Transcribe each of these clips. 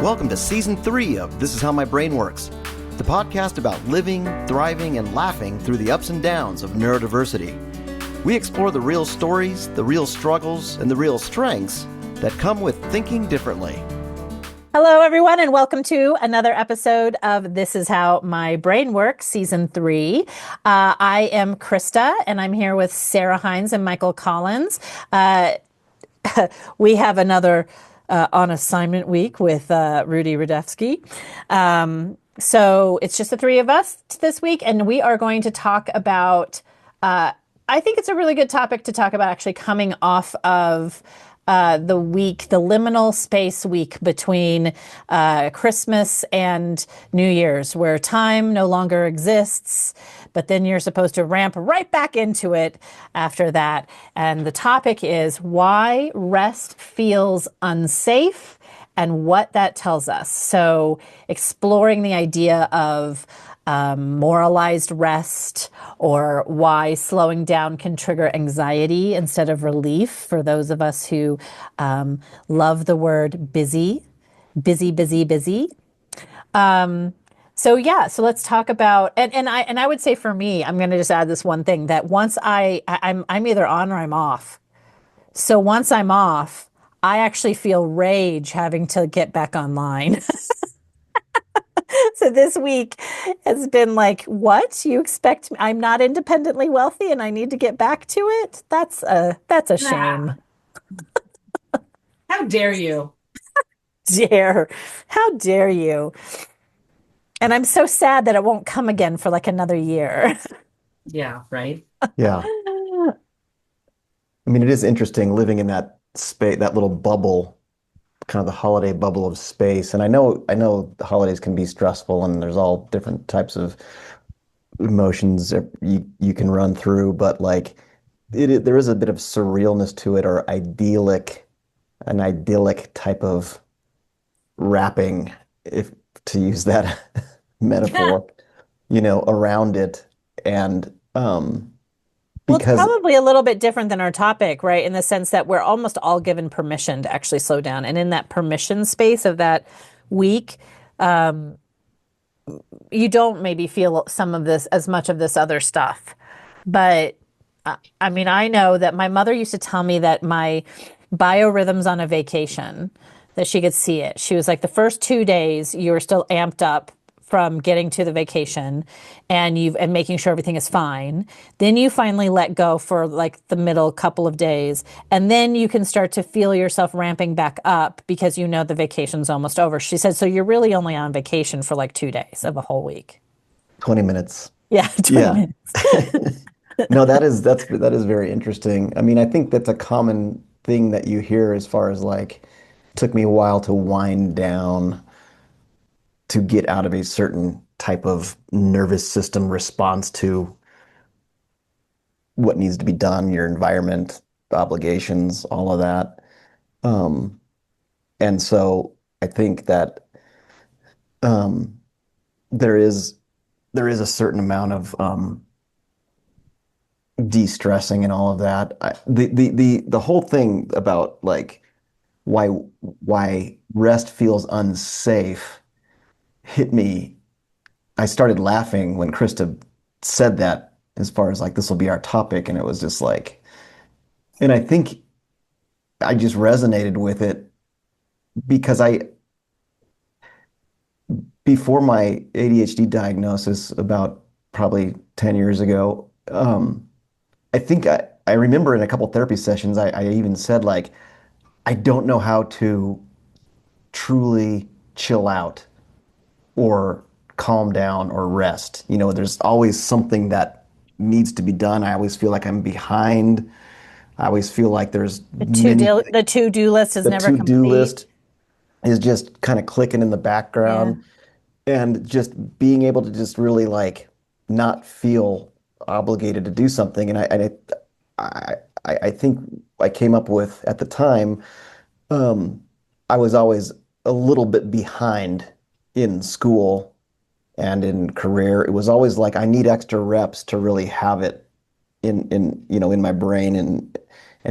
Welcome to Season 3 of This Is How My Brain Works, the podcast about living, thriving, and laughing through the ups and downs of neurodiversity. We explore the real stories, the real struggles, and the real strengths that come with thinking differently. Hello, everyone, and welcome to another episode of This Is How My Brain Works, Season 3. I am Krista, and I'm here with Sarah Hines and Michael Collins. We have another on assignment week with Rudofsky. So it's just the three of us this week, and we are going to talk about, I think it's a really good topic to talk about actually coming off of the week, the liminal space week between Christmas and New Year's, where time no longer exists, but then you're supposed to ramp right back into it after that. And the topic is why rest feels unsafe and what that tells us. So exploring the idea of moralized rest, or why slowing down can trigger anxiety instead of relief for those of us who love the word busy. So let's talk about, and I would say for me, I'm going to just add this one thing, that once I'm either on or I'm off. So once I'm off, I actually feel rage having to get back online. So this week has been like, what? You expect me? I'm not independently wealthy and I need to get back to it? That's a shame. How dare you? How dare you? And I'm so sad that it won't come again for like another year. Yeah, right. Yeah. I mean, it is interesting living in that space, that little bubble, kind of the holiday bubble of space. And I know the holidays can be stressful and there's all different types of emotions you can run through, but like there is a bit of surrealness to it, or an idyllic type of wrapping, if to use that metaphor, around it. And well, it's probably a little bit different than our topic, right? In the sense that we're almost all given permission to actually slow down. And in that permission space of that week, you don't maybe feel some of this, as much of this other stuff. But I mean, I know that my mother used to tell me that my biorhythms on a vacation, that she could see it. She was like, the first 2 days, you were still amped up from getting to the vacation and making sure everything is fine. Then you finally let go for like the middle couple of days. And then you can start to feel yourself ramping back up because you know the vacation's almost over. She said, so you're really only on vacation for like 2 days of a whole week. 20 minutes. Yeah, 20 minutes. No, that is very interesting. I mean, I think that's a common thing that you hear as far as like, it took me a while to wind down, to get out of a certain type of nervous system response to what needs to be done, your environment, obligations, all of that. And so I think that there is a certain amount of de-stressing and all of that. The whole thing about like why rest feels unsafe hit me. I started laughing when Krista said that, as far as like, this will be our topic. And it was just like, and I think I just resonated with it because before my ADHD diagnosis about probably 10 years ago, I think I remember in a couple therapy sessions, I even said like, I don't know how to truly chill out or calm down or rest. There's always something that needs to be done. I always feel like I'm behind. I always feel like there's the to-do list is never complete. The to-do list is just kind of clicking in the background. Yeah. And just being able to just really like not feel obligated to do something. And I think I came up with, at the time, I was always a little bit behind in school and in career. It was always like, I need extra reps to really have it in my brain and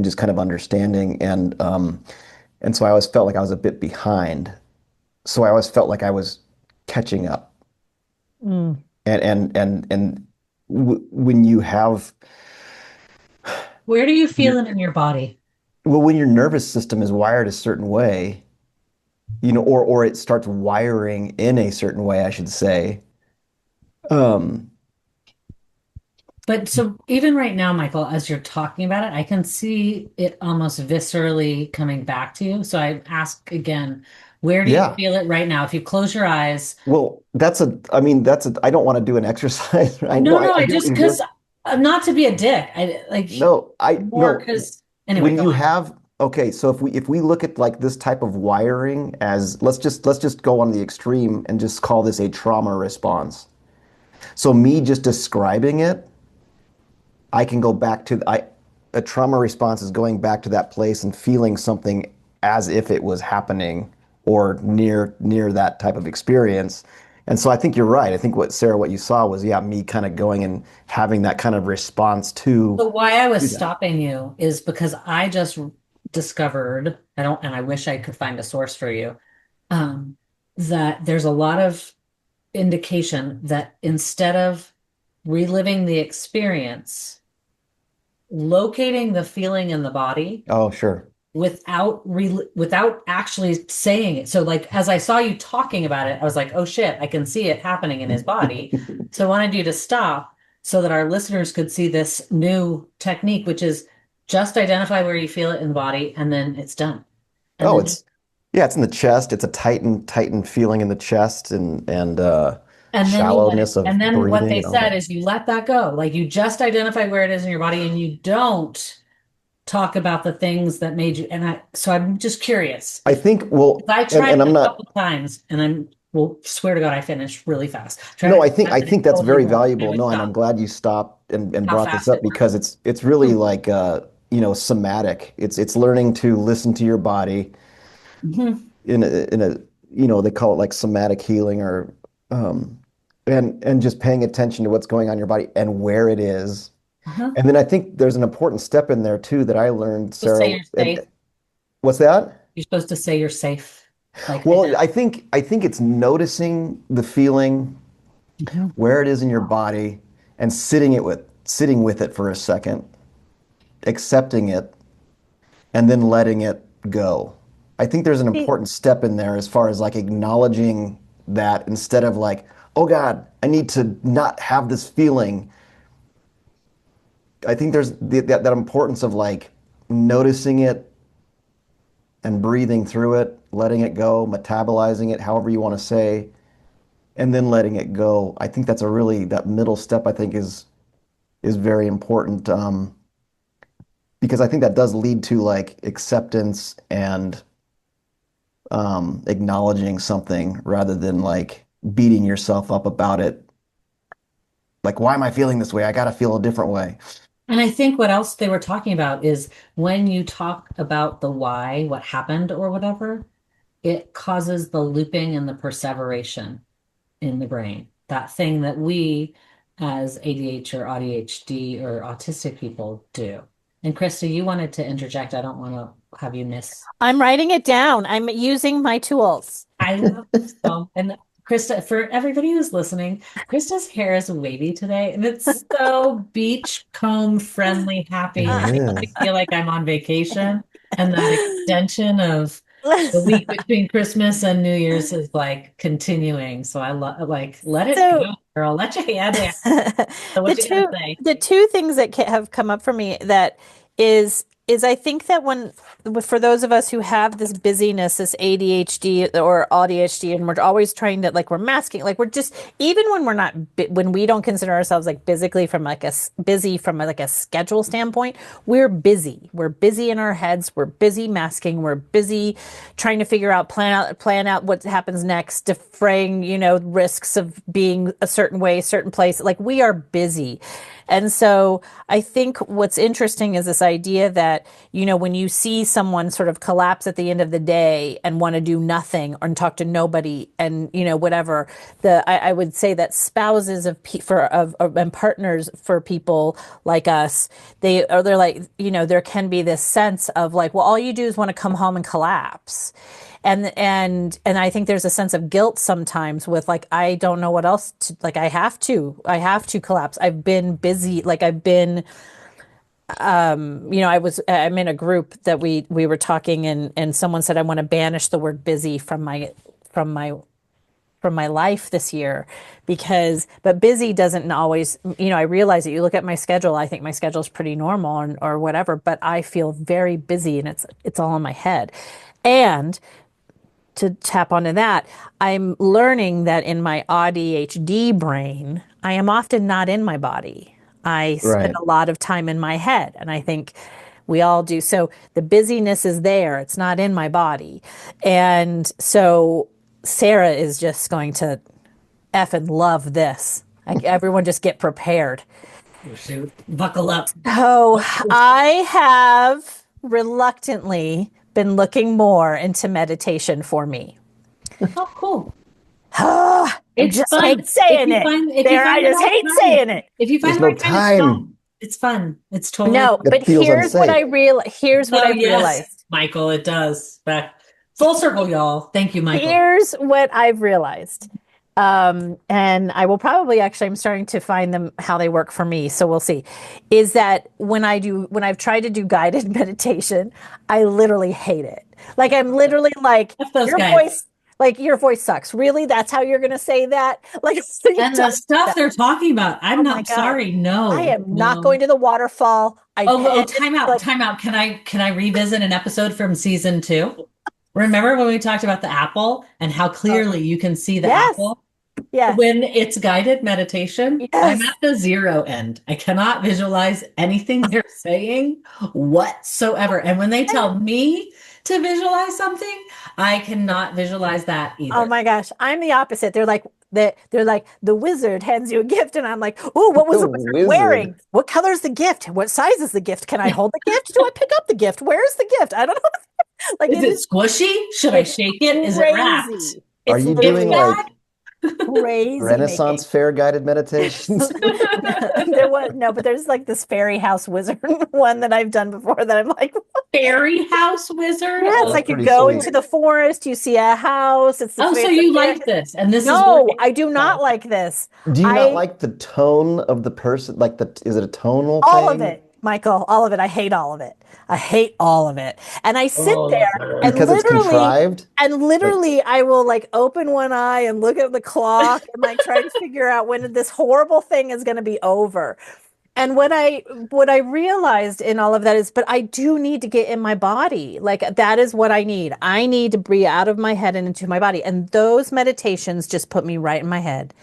just kind of understanding. And so I always felt like I was a bit behind. so I always felt like I was catching up. Mm. And w when you have, Where do you your feel it in your body? well, when your nervous system is wired a certain way, or it starts wiring in a certain way, I should say. Um, But so even right now, Michael, as you're talking about it, I can see it almost viscerally coming back to you. So I ask again, where do you yeah. feel it right now? If you close your eyes, Well, I don't want to do an exercise. I no, know, no, I I get what just you're because doing. not to be a dick, I like No, more no. because anyway, When go you on. have, okay, so if we look at like this type of wiring as, let's just go on the extreme and just call this a trauma response. So me just describing it, I can go back to a trauma response is going back to that place and feeling something as if it was happening or near that type of experience. And so I think you're right. I think what you saw was, yeah, me kind of going and having that kind of response So why I was to that. stopping you is because I just discovered, I don't, and I wish I could find a source for you, um, that there's a lot of indication that instead of reliving the experience, locating the feeling in the body Oh, sure. without actually saying it. So like as I saw you talking about it, I was like, oh shit, I can see it happening in his body. So I wanted you to stop so that our listeners could see this new technique, which is just identify where you feel it in the body and then it's done. And Oh, then yeah, it's in the chest. It's a tighten feeling in the chest and and then you let it, shallowness of and then what breathing they and all said that. is you let that go. Like you just identify where it is in your body and you don't talk about the things that made you. And so I'm just curious. I think, well, I tried and it I'm a not, couple times and well, swear to God, I finished really fast. Tried no, it I and think it that's totally very worked. I valuable. would No, and I'm stop. glad you stopped and How brought this fast up it because worked. it's really like somatic. It's learning to listen to your body Mhm. in a they call it like somatic healing or um and just paying attention to what's going on in your body and where it is. Uh-huh. And then I think there's an important step in there too that I learned, Just say Sarah. you're safe. And what's that? You're supposed to say you're safe. Like I Well, did. I think it's noticing the feeling, Mhm. where it is in your body, and sitting with it for a second, accepting it, and then letting it go. I think there's an See, important step in there as far as like acknowledging that instead of like, oh God, I need to not have this feeling. I think there's that importance of like noticing it and breathing through it, letting it go, metabolizing it, however you want to say, and then letting it go. I think that's that middle step, I think is very important, because I think that does lead to like acceptance and acknowledging something rather than like beating yourself up about it. Like, why am I feeling this way? I got to feel a different way. And I think what else they were talking about is when you talk about the why, what happened or whatever, it causes the looping and the perseveration in the brain. That thing that we as ADH or ADHD or autistic people do. And Krista, you wanted to interject. I don't want to have you miss. I'm writing it down. I'm using my tools. I love this song. And Krista, for everybody who's listening, Krista's hair is wavy today, and it's so beach comb friendly, happy. It It makes me is. feel like I'm on vacation. And that extension of the week between Christmas and New Year's is like continuing. So I love like let it go, So girl. Let your hair down. So the what you gonna two say? the two things that have come up for me that is I think that when for those of us who have this busyness, this ADHD or ADHD, and we're always trying to like we're masking, like we're just even when we're not when we don't consider ourselves like physically from like busy from like a schedule standpoint, we're busy. We're busy in our heads. We're busy masking. We're busy trying to figure out plan out what happens next, defraying risks of being a certain way, certain place. Like we are busy. And so I think what's interesting is this idea that, when you see someone sort of collapse at the end of the day and want to do nothing and talk to nobody and, whatever, I would say that spouses and partners for people like us, they're like, there can be this sense of like, well, all you do is want to come home and collapse. And I think there's a sense of guilt sometimes with like I don't know what else to like I have to collapse. I've been busy, like I've been I'm in a group that we were talking, and someone said I want to banish the word busy from my from my life this year because but busy doesn't always, I realize that you look at my schedule, I think my schedule is pretty normal or whatever, but I feel very busy and it's all in my head. And to tap onto that, I'm learning that in my ADHD brain, I am often not in my body. I spend Right. a lot of time in my head, and I think we all do. So the busyness is there, it's not in my body. And so Sarah is just going to effing love this. Like, everyone just get prepared. Oh, shoot. Buckle up. Oh, I have reluctantly been looking more into meditation for me. Oh, cool. I It's just fun. hate saying it. There, I The just right hate time, saying it. if you find There's the no right time, it's time. fun. It's fun. It's totally No, fun. but It feels unsafe. here's what Oh, I've yes, realized. Michael, it does. Back full circle, y'all. Thank you, Michael. Here's what I've realized. And I will probably actually, I'm starting to find them how they work for me. So we'll see. Is that when I've tried to do guided meditation, I literally hate it. Like, I'm literally like, F those guys. your voice sucks. Really? That's how you're going to say that? Like, so you And tell the me stuff that. they're talking about, I'm Oh my not God. sorry. I No, am not no. going to the waterfall. Oh, And time out, like, time out. Can I revisit an episode from season 2? Remember when we talked about the apple and how oh, clearly you can see the yes, apple? yes, When it's guided meditation, I'm yes. at the zero end. I cannot visualize anything they're saying whatsoever. And when they tell me to visualize something, I cannot visualize that Oh either. my gosh, I'm the opposite. They're like the wizard hands you a gift, and I'm like, oh, what was The the wizard wizard. wearing? What color is the gift? What size is the gift? Can I hold the gift? Do I pick up the gift? Where is the gift? I don't know. Like, Is it it is, squishy? Should I it's shake it? Is it wrapped? crazy. Are It's you Gift doing literally bag? like crazy Renaissance making. fair guided meditations? There was no, but there's like this fairy house wizard one that I've done before that I'm like, Fairy house wizard? yeah, it's That's like you pretty go into sweet. the forest, you see a house, Oh, so it's a you fair. like this, and this is No, working. I do Oh, not okay. like this. Do you not I like the tone of the person? Like is it a tonal All of thing? it, Michael, all of it. I hate all of it. I hate all of it. And I sit Oh, there and Because it's contrived? Like, I will like open one eye and look at the clock and like try to figure out when this horrible thing is going to be over. And what I realized in all of that is, but I do need to get in my body. Like, that is what I need. I need to breathe out of my head and into my body. And those meditations just put me right in my head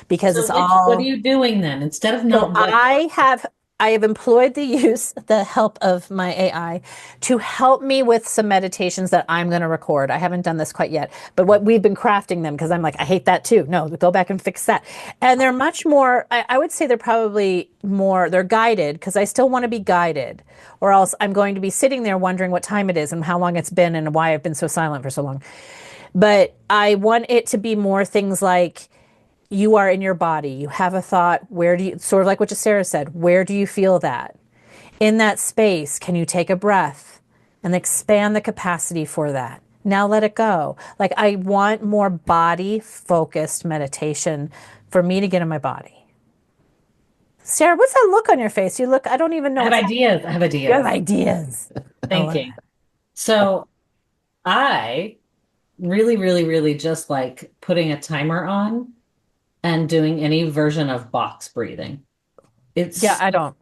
because so it's what are all. you doing then? Instead of So not what? I have employed the help of my AI to help me with some meditations that I'm going to record. I haven't done this quite yet, but what we've been crafting them because I'm like, I hate that too. No, go back and fix that. And they're much more, I would say they're probably more, they're guided because I still want to be guided, or else I'm going to be sitting there wondering what time it is and how long it's been and why I've been so silent for so long. But I want it to be more things like, you are in your body. You have a thought. Where do you, sort of like what Sarah said, where do you feel that? In that space, can you take a breath and expand the capacity for that? Now let it go. Like, I want more body focused meditation for me to get in my body. Sarah, what's that look on your face? You look, I don't even know I have what's happening. ideas. I have You have ideas. ideas. I love Thinking. So I really, really, really just like putting a timer on and doing any version of box breathing. Yeah, It's I don't.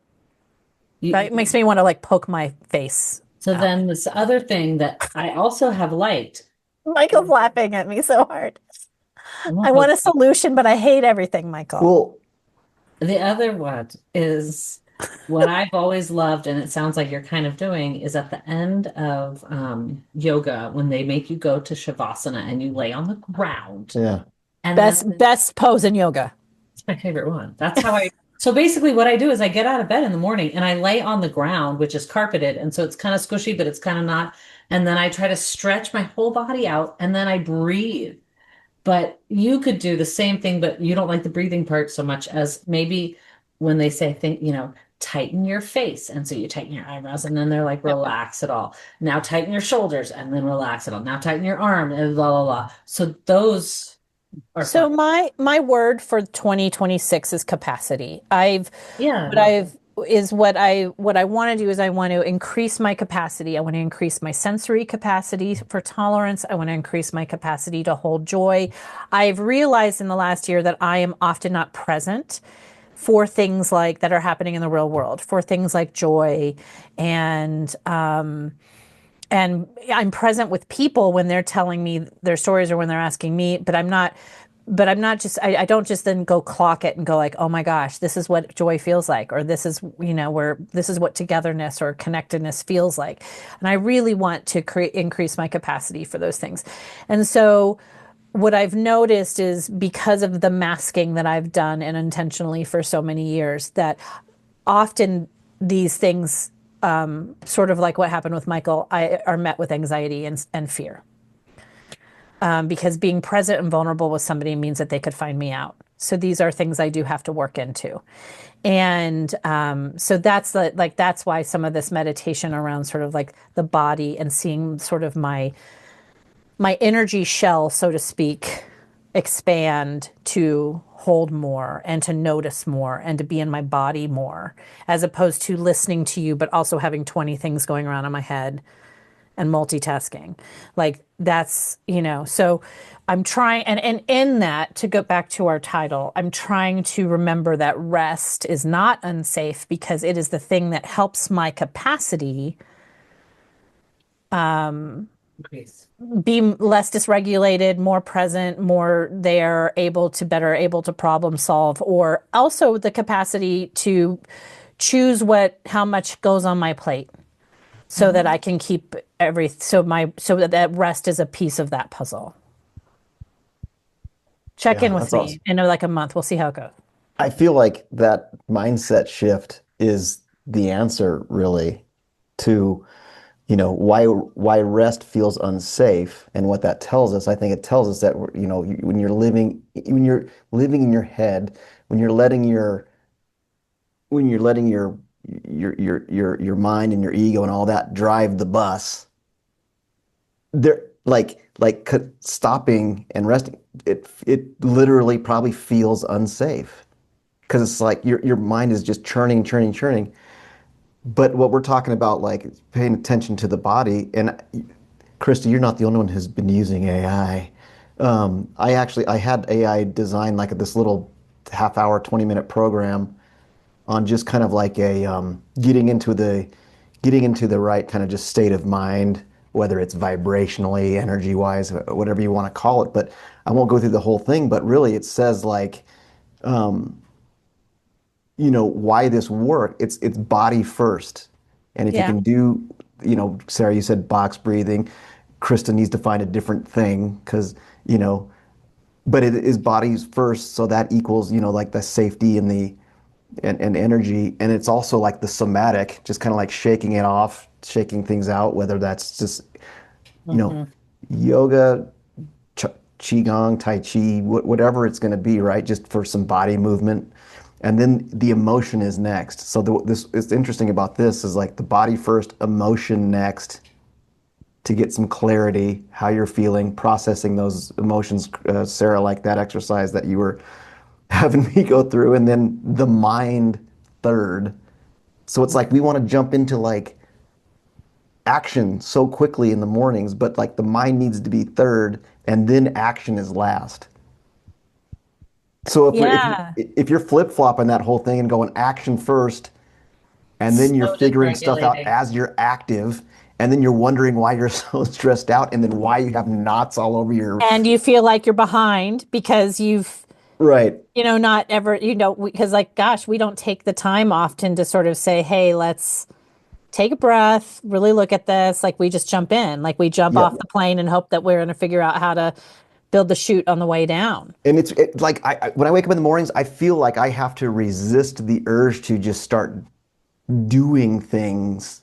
That you, makes me want to like poke my face so out. then this other thing that I also have liked. Michael's laughing at me so hard. I'm gonna I want poke- a solution, but I hate everything, Michael. well, The other one is what I've always loved, and it sounds like you're kind of doing, is at the end of yoga when they make you go to Shavasana and you lay on the ground. yeah. And Best pose in yoga. it's my favorite one. That's how so basically what I do is I get out of bed in the morning and I lay on the ground, which is carpeted. And so it's kind of squishy, but it's kind of not. And then I try to stretch my whole body out and then I breathe. But you could do the same thing, but you don't like the breathing part so much as maybe when they say, think, tighten your face. And so you tighten your eyebrows and then they're like, relax it all. Now tighten your shoulders and then relax it all. Now tighten your arm and blah, blah, blah. So those are So fun. my word for 2026 is capacity. Yeah, What no. I've is what I want to do is I want to increase my capacity. I want to increase my sensory capacity for tolerance. I want to increase my capacity to hold joy. I've realized in the last year that I am often not present for things like that are happening in the real world, for things like joy and and I'm present with people when they're telling me their stories or when they're asking me, but I'm not just, I don't just then go clock it and go like, oh my gosh, this is what joy feels like, or this is, where this is what togetherness or connectedness feels like. And I really want to increase my capacity for those things. And so what I've noticed is because of the masking that I've done and intentionally for so many years, that often these things, sort of like what happened with Michael, are met with anxiety and fear. Because being present and vulnerable with somebody means that they could find me out. So these are things I do have to work into. And so that's why some of this meditation around sort of like the body and seeing sort of my energy shell, so to speak, expand to hold more and to notice more and to be in my body more, as opposed to listening to you, but also having 20 things going around in my head and multitasking. Like that's, so I'm trying, and in that, to go back to our title, I'm trying to remember that rest is not unsafe because it is the thing that helps my capacity Increase. be less dysregulated, more present, more there, able to problem solve, or also the capacity to choose how much goes on my plate so that Mhm. I can keep so that rest is a piece of that puzzle. Check Yeah, in with that's awesome. me in like a month. We'll see how it goes. I feel like that mindset shift is the answer really to, why rest feels unsafe and what that tells us. I think it tells us that, when you're living in your head, when you're letting your mind and your ego and all that drive the bus, there stopping and resting, it literally probably feels unsafe because it's like your mind is just churning, churning, churning. But what we're talking about, like paying attention to the body, and Krista, you're not the only one who's been using AI. I had AI design like this little half hour, 20-minute program on just kind of like a getting into the right kind of just state of mind, whether it's vibrationally, energy wise, whatever you want to call it. But I won't go through the whole thing, but really it says like, why this work. It's body first. And if you Yeah. can do, Sarah, you said box breathing. Krista needs to find a different thing because, but it is bodies first. So that equals, like the safety and and energy. And it's also like the somatic, just kind of like shaking it off, shaking things out, whether that's just, you know, Hmm. yoga, ch qigong, tai chi, whatever it's going to be, right? Just for some body movement. And then the emotion is next. So this is interesting about this is like the body first, emotion next to get some clarity, how you're feeling, processing those emotions. Sarah, like that exercise that you were having me go through, and then the mind third. So it's like we want to jump into like action so quickly in the mornings, but like the mind needs to be third, and then action is last. So Yeah. if you're flip-flopping that whole thing and going action first, and then you're So figuring stuff out dysregulating. as you're active, and then you're wondering why you're so stressed out, and then why you have knots all over your And you feel like you're behind because you've, right. not ever, because like, gosh, we don't take the time often to sort of say, hey, let's take a breath, really look at this. Like we just jump in, like we jump Yeah. off the plane and hope that we're going to figure out how to build the chute on the way down. And like when I wake up in the mornings, I feel like I have to resist the urge to just start doing things,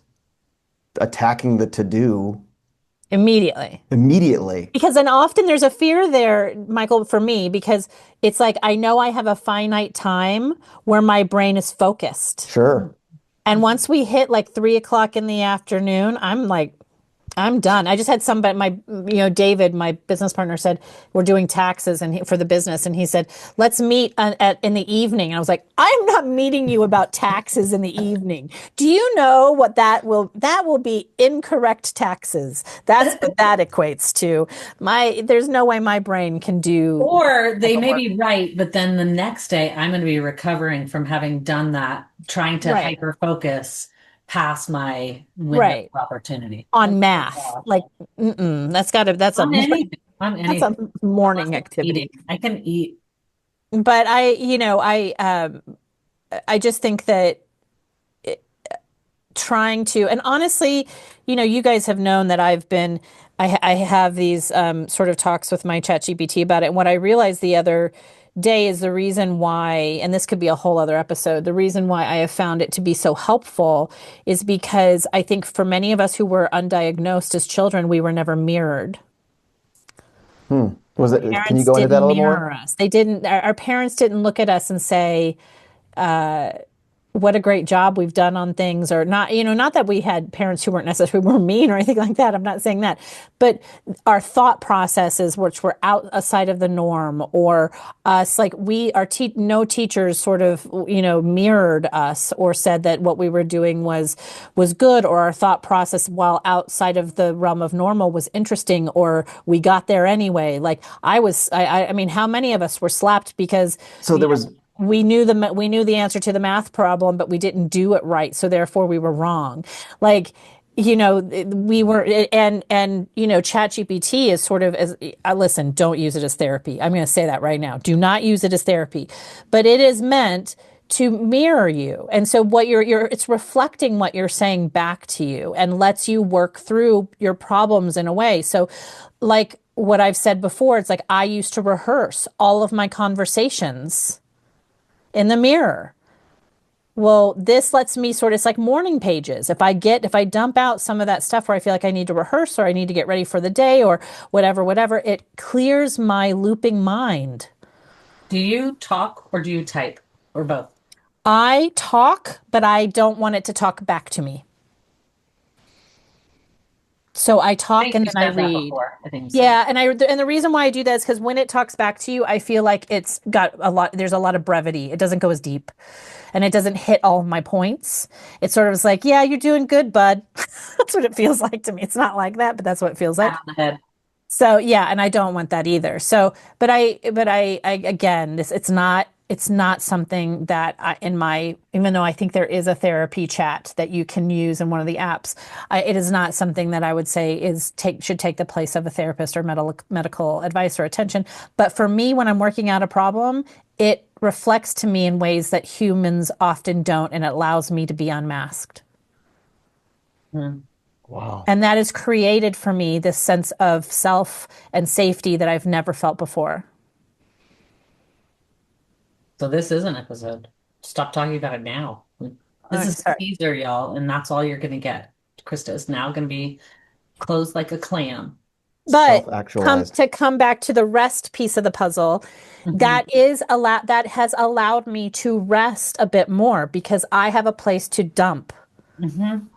attacking the to do Immediately. immediately. Because then often there's a fear there, Michael, for me, because it's like I know I have a finite time where my brain is focused. Sure. And once we hit like 3 o'clock in the afternoon, I'm like, I'm done. I just had somebody, David, my business partner said, we're doing taxes for the business. And he said, let's meet in the evening. And I was like, I'm not meeting you about taxes in the evening. Do you know what that will be incorrect taxes. That's what that equates to. There's no way my brain can do. Or they may be right, but then the next day I'm going to be recovering from having done that, trying to Right. hyper focus past my window Right. of opportunity. On Oh my math. gosh. Like, that's a, On anything, on that's a anything. morning Unless I'm activity. eating. I can eat. But I just think that trying to, and honestly, you guys have known that I have these sort of talks with my chat GPT about it. And what I realized the other day is the reason why, and this could be a whole other episode, the reason why I have found it to be so helpful is because I think for many of us who were undiagnosed as children, we were never mirrored. Hmm. Can you Parents go into that a didn't little more? mirror us. They didn't, our parents didn't look at us and say, what a great job we've done on things, or not, not that we had parents who weren't necessarily were mean or anything like that. I'm not saying that, but our thought processes, which were outside of the norm, or us, like no teachers sort of, mirrored us or said that what we were doing was good, or our thought process while outside of the realm of normal was interesting, or we got there anyway. Like I mean, how many of us were slapped because, So there was we knew the answer to the math problem, but we didn't do it right, so therefore we were wrong. Like, we were, and ChatGPT is sort of as listen, don't use it as therapy. I'm going to say that right now. Do not use it as therapy, but it is meant to mirror you. And so what it's reflecting what you're saying back to you and lets you work through your problems in a way. So like what I've said before, it's like I used to rehearse all of my conversations in the mirror. Well, this lets me sort of, it's like morning pages. If I dump out some of that stuff where I feel like I need to rehearse or I need to get ready for the day or whatever, it clears my looping mind. Do you talk or do you type or both? I talk, but I don't want it to talk back to me. So I I talk think and you then I said that read. before. I think you said. Yeah, and the reason why I do that is because when it talks back to you, I feel like it's got there's a lot of brevity. It doesn't go as deep and it doesn't hit all of my points. It sort of is like, yeah, you're doing good, bud. That's what it feels like to me. It's not like that, but that's what it feels Pat like. on the head. So yeah, and I don't want that either. So, I again, it's not something that even though I think there is a therapy chat that you can use in one of the apps, it is not something that I would say should take the place of a therapist or medical advice or attention. But for me, when I'm working out a problem, it reflects to me in ways that humans often don't, and it allows me to be unmasked. Hmm. wow. And that has created for me this sense of self and safety that I've never felt before. So this is an episode. Stop talking about it now. This is a Sorry. teaser, y'all, and that's all you're gonna get. Krista is now gonna be closed like a clam. But Self-actualized. to come back to the rest piece of the puzzle, Hmm. that has allowed me to rest a bit more because I have a place to dump Hmm.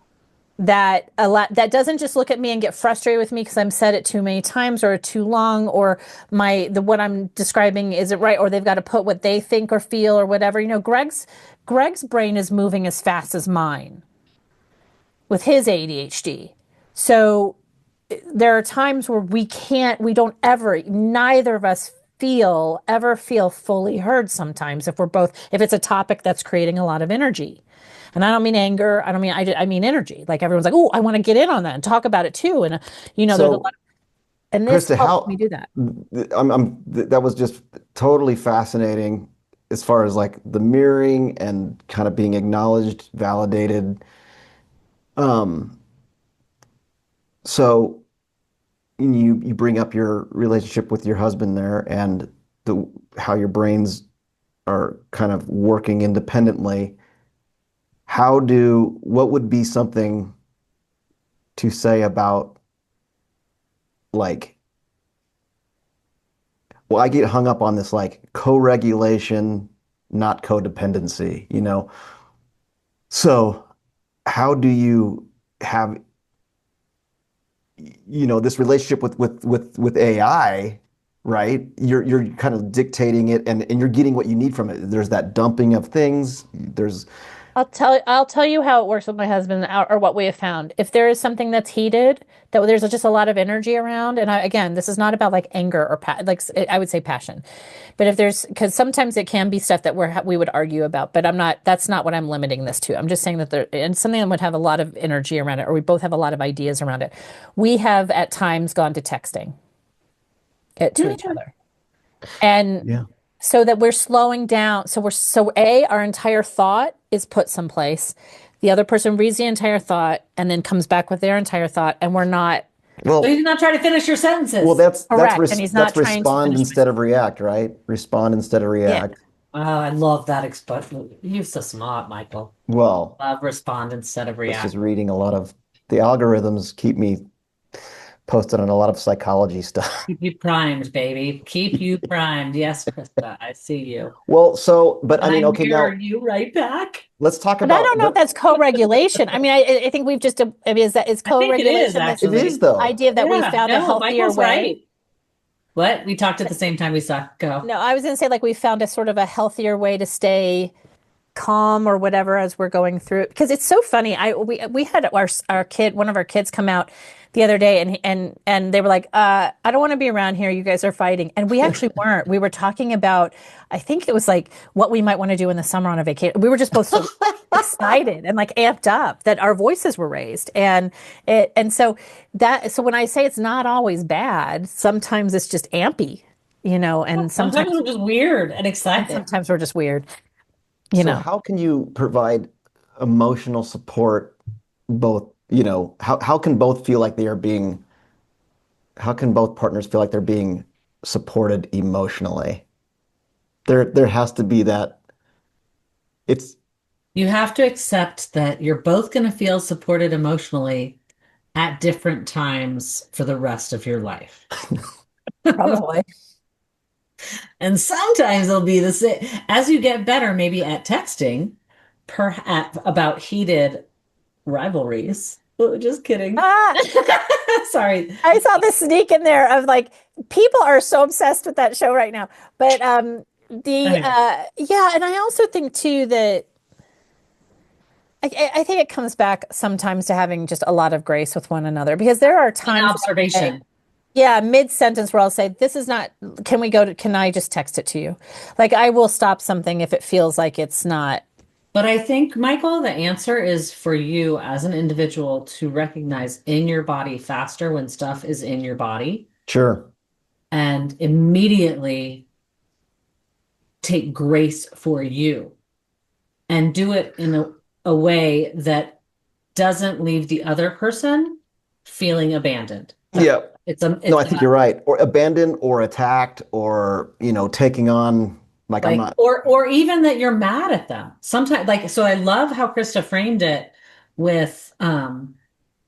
that doesn't just look at me and get frustrated with me because I'm said it too many times or too long, or what I'm describing isn't right, or they've got to put what they think or feel or whatever. Greg's brain is moving as fast as mine with his ADHD. So there are times where we don't ever, neither of us ever feel fully heard sometimes if it's a topic that's creating a lot of energy. And I don't mean anger. I mean energy. Like everyone's like, oh, I want to get in on that and talk about it too. And, there's a lot, So, and this Krista, helps me do that. that was just totally fascinating as far as like the mirroring and kind of being acknowledged, validated. Um, so you bring up your relationship with your husband there and how your brains are kind of working independently. What would be something to say about like, well, I get hung up on this like co-regulation, not codependency. So how do you have, this relationship with AI, right? You're kind of dictating it, and you're getting what you need from it. There's that dumping of things. There's I'll tell you how it works with my husband or what we have found. If there is something that's heated, that there's just a lot of energy around, and again, this is not about like anger or I would say passion. But if there's because sometimes it can be stuff that we would argue about, but I'm not that's not what I'm limiting this to. I'm just saying that there and something that would have a lot of energy around it, or we both have a lot of ideas around it. We have at times gone to texting it to each other. And yeah. so that we're slowing down. Our entire thought is put someplace. The other person reads the entire thought and then comes back with their entire thought, and we're not So Well, he's not trying to finish your sentences. well, correct. And he's not that's trying to respond finish instead of react, right? Respond instead of yeah. react. Oh, I love that expression. You're so smart, Michael. Well, Love respond instead of it's just react. reading a lot of the algorithms keep me posted on a lot of psychology stuff. Keep you primed, baby. Keep you primed. Yes, Krista, I see you. Well, but I And mean, I okay, mirror now you right back. let's talk But I about don't know if that's co-regulation. I mean, I think we've just, I mean, is I think it is co-regulation this it is actually. though. idea that we Yeah, found a no, healthier Michael's way? right. What? We talked at the same time we saw. Go. No, I was going to say like we found a sort of a healthier way to stay calm or whatever as we're going through it. Because it's so funny. We had one of our kids come out the other day and they were like, I don't want to be around here. You guys are fighting. And we actually weren't. We were talking about, I think it was like what we might want to do in the summer on a vacation. We were just both so excited and like amped up that our voices were raised. So when I say it's not always bad, sometimes it's just ampy, and Sometimes we're just weird and excited. sometimes we're just weird, So how can you provide emotional support both, how can both feel like how can both partners feel like they're being supported emotionally? There has to be that it's You have to accept that you're both going to feel supported emotionally at different times for the rest of your life. probably. And sometimes it'll be the same as you get better, maybe at texting, about heated rivalries. Oh, just kidding. Sorry. I saw the sneak in there of like people are so obsessed with that show right now. But yeah, and I also think too that I think it comes back sometimes to having just a lot of grace with one another because there are An times observation. yeah, mid-sentence where I'll say, this is not, can I just text it to you? Like I will stop something if it feels like it's not. But I think, Michael, the answer is for you as an individual to recognize in your body faster when stuff is in your body sure. and immediately take grace for you and do it in a way that doesn't leave the other person feeling abandoned. Yeah. No, I think you're right. Or abandoned or attacked or, taking on like I'm not. or even that you're mad at them. Sometimes so I love how Krista framed it with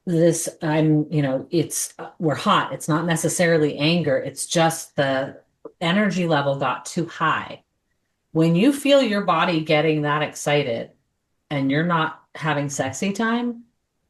this it's we're hot. It's not necessarily anger. It's just the energy level got too high. When you feel your body getting that excited and you're not having sexy time,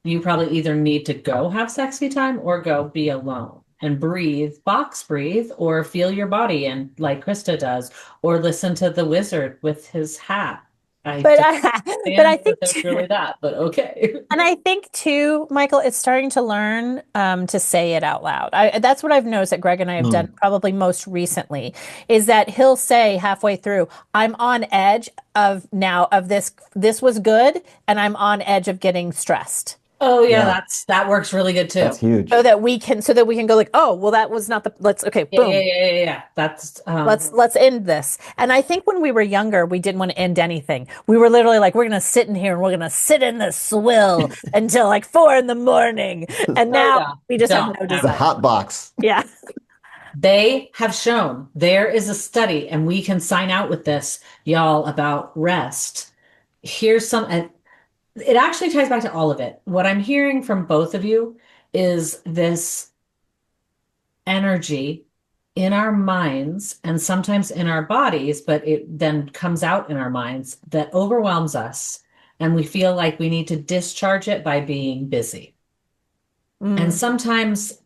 you probably either need to go have sexy time or go be alone and breathe, box breathe, or feel your body and like Krista does, or listen to the wizard with his hat. But I think it's really that, but okay. And I think too, Michael, it's starting to learn to say it out loud. That's what I've noticed that Greg and I have done probably most recently is that he'll say halfway through, I'm on edge of this. This was good. And I'm on edge of getting stressed. Oh yeah, that works really good too. That's huge. So that we can go like, oh, well, that was not boom. Yeah. That's let's end this. And I think when we were younger, we didn't want to end anything. We were literally like, we're gonna sit in here and we're gonna sit in the swill until like 4 a.m. And now we just have no The desire. hot box. Yeah. They have shown there is a study, and we can sign out with this, y'all, about rest. Here's some. It actually ties back to all of it. What I'm hearing from both of you is this energy in our minds and sometimes in our bodies, but it then comes out in our minds that overwhelms us and we feel like we need to discharge it by being busy. And sometimes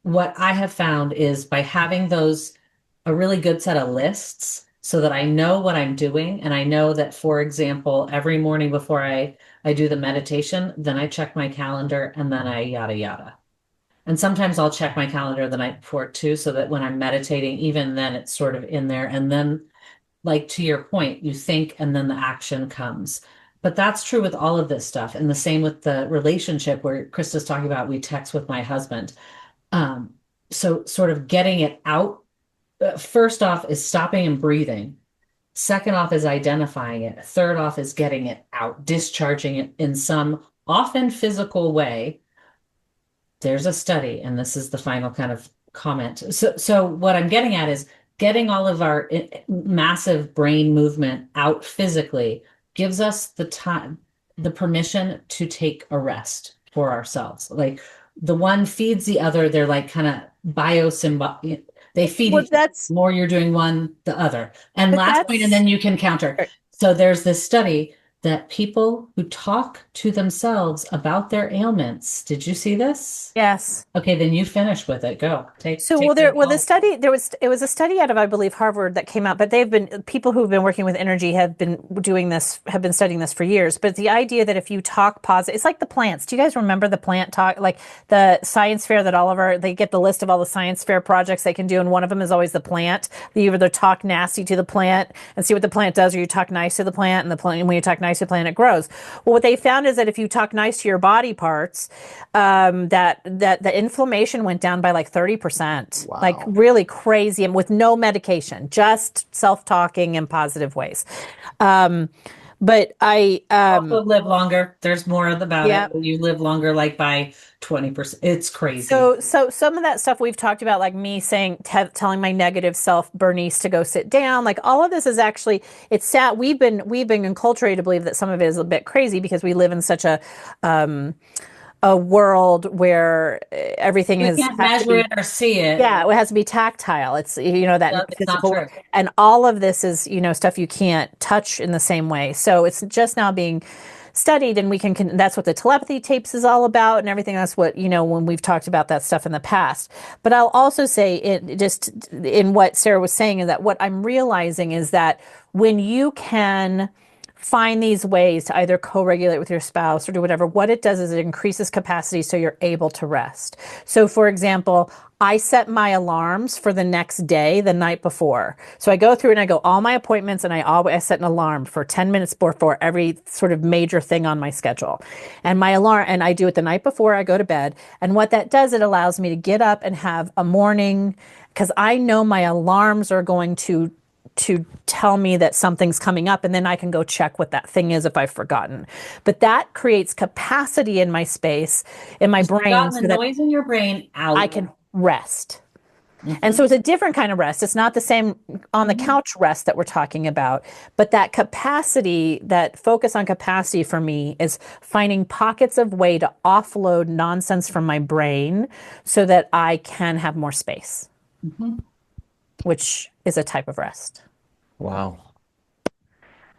what I have found is by having a really good set of lists so that I know what I'm doing. And I know that, for example, every morning before I do the meditation, then I check my calendar and then I yada yada. And sometimes I'll check my calendar the night before too, so that when I'm meditating, even then it's sort of in there. And then, like to your point, you think and then the action comes. But that's true with all of this stuff. And the same with the relationship where Krista's talking about, we text with my husband. So sort of getting it out. First off is stopping and breathing. Second off is identifying it. Third off is getting it out, discharging it in some often physical way. There's a study, and this is the final kind of comment. So what I'm getting at is getting all of our massive brain movement out physically gives us the time, the permission to take a rest for ourselves. Like the one feeds the other. They're like kind of biosymbol. They feed each other. The more you're doing one, the other. And last point, and then you can counter. So there's this study that people who talk to themselves about their ailments. Did you see this? Yes. Okay, then you finish with it. Go. The study, it was a study out of, I believe, Harvard that came out, but people who've been working with energy have been studying this for years. But the idea that if you talk positive, it's like the plants. Do you guys remember the plant talk, like the science fair that they get the list of all the science fair projects they can do. And one of them is always the plant. You either talk nasty to the plant and see what the plant does, or you talk nice to the plant, and when you talk nice to the plant, it grows. Well, what they found is that if you talk nice to your body parts, that the inflammation went down by like 30%. Wow. Like really crazy, and with no medication, just self-talking in positive ways. But I also live longer. There's more about Yep. it. You live longer, like by 20%. It's crazy. So some of that stuff we've talked about, like me telling my negative self, Bernice, to go sit down. Like all of this is actually, it's sad. We've been enculturated to believe that some of it is a bit crazy because we live in such a world where everything you can't measure it or see it. Yeah, it has to be tactile. It's that It's physical, not true. and all of this is stuff you can't touch in the same way. So it's just now being studied, and we can that's what the telepathy tapes is all about, and everything. That's what when we've talked about that stuff in the past. But I'll also say in what Sarah was saying is that what I'm realizing is that when you can find these ways to either co-regulate with your spouse or do whatever, what it does is it increases capacity so you're able to rest. So for example, I set my alarms for the next day the night before. So I go through and I go all my appointments, and I set an alarm for 10 minutes before every sort of major thing on my schedule. And I do it the night before I go to bed. And what that does, it allows me to get up and have a morning, because I know my alarms are going to tell me that something's coming up, and then I can go check what that thing is if I've forgotten. But that creates capacity in my space, in my brain, so the noise in your brain out. I can rest. And so it's a different kind of rest. It's not the same on the couch rest that we're talking about, but that capacity, that focus on capacity for me is finding pockets of way to offload nonsense from my brain so that I can have more space, which is a type of rest. Wow.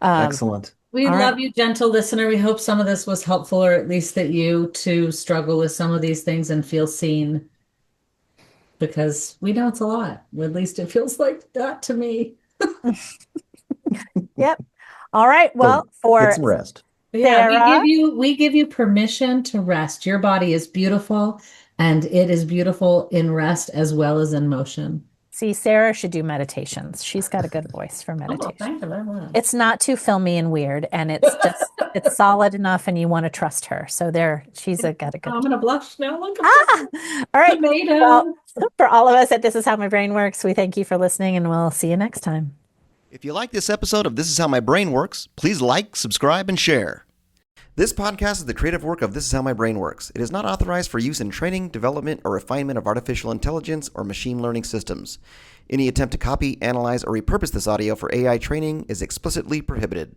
Excellent. We All love right. you, gentle listener. We hope some of this was helpful, or at least that you too struggle with some of these things and feel seen, because we know it's a lot. At least it feels like that to me. Yep. All right. Well, Get some rest. Yeah, Sarah? we give you permission to rest. Your body is beautiful, and it is beautiful in rest as well as in motion. See, Sarah should do meditations. She's got a good voice for Oh, meditation. thank you very much. It's not too filmy and weird, and it's solid enough, and you want to trust her. So she's got a good. I'm gonna blush now. Look at All right. tomato. Well, for all of us at This Is How My Brain Works, we thank you for listening, and we'll see you next time. If you like this episode of This Is How My Brain Works, please like, subscribe, and share. This podcast is the creative work of This Is How My Brain Works. It is not authorized for use in training, development, or refinement of artificial intelligence or machine learning systems. Any attempt to copy, analyze, or repurpose this audio for AI training is explicitly prohibited.